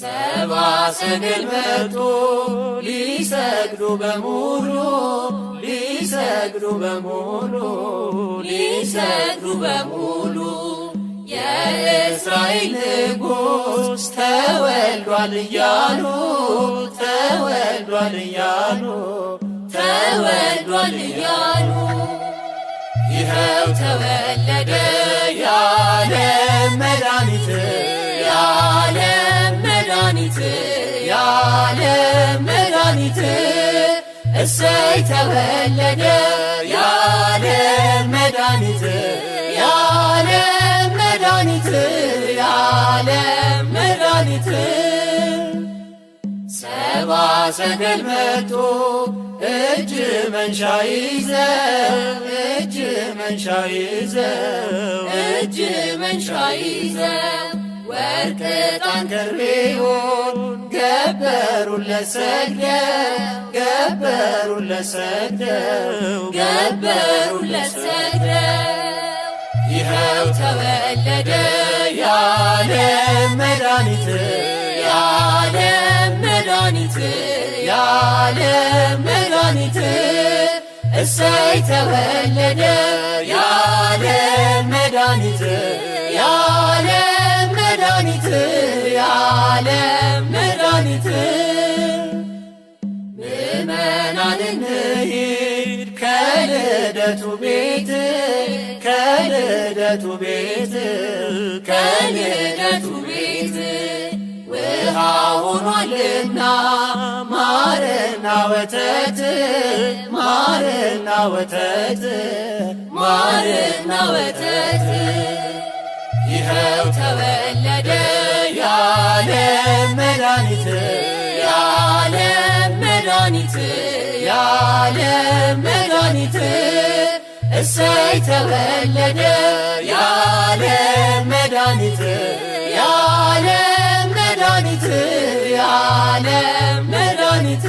ሰብአ ሰገል መጡ ሊሰግዱ በሙሉ ሊሰግዱ በሙሉ ሊሰግዱ በሙሉ የእስራኤል ንጉሥ ተወልዷል እያሉ ተወልዷል እያሉ ተወልዷል እያሉ ይኸው ተወለደ የዓለም መድኃኒት የዓለም መድኃኒት የዓለም መድኃኒት እሰይ ተወለደ የዓለም መድኃኒት የዓለም መድኃኒት የዓለም መድኃኒት ሰብአ ሰገል መጡ እጅ መንሻ ይዘው እጅ መንሻ ይዘው እጅ መንሻ ይዘው ወርቅ ዕጣን ከርቤውን ገበሩለት ሰግደው ገበሩለት ሰግደው ገበሩለት ሰግደው ይኸው ተወለደ የዓለም መድኃኒት የዓለም መድኃኒት የዓለም መድኃኒት እሰይ ተወለደ የዓለም መድኃኒት የዓለም መድኃኒት የዓለም መድኃኒት ምእመናን እንሂድ ከልደቱ ቤት ከልደቱ ቤት ከልደቱ ቤት ውሃ ሆኗልና ማርና ወተት ማርና ወተት ማርና ወተት ይኸው ተወለደ የዓለም መድኃኒት የዓለም መድኃኒት የዓለም መድኃኒት እሰይ ተወለደ የዓለም መድኃኒት የዓለም መድኃኒት የዓለም መድኃኒት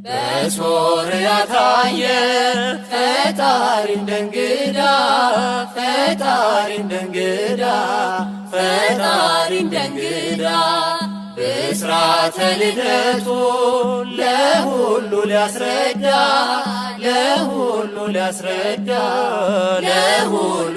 በሶርያ ታየ ፈጣሪ እንደ እንግዳ ፈጣሪ እንደ እንግዳ ፈጣሪ እንደ እንግዳ ብስራተ ልደቱ ለሁሉ ሊያስረዳ ለሁሉ ሊያስረዳ ለሁሉ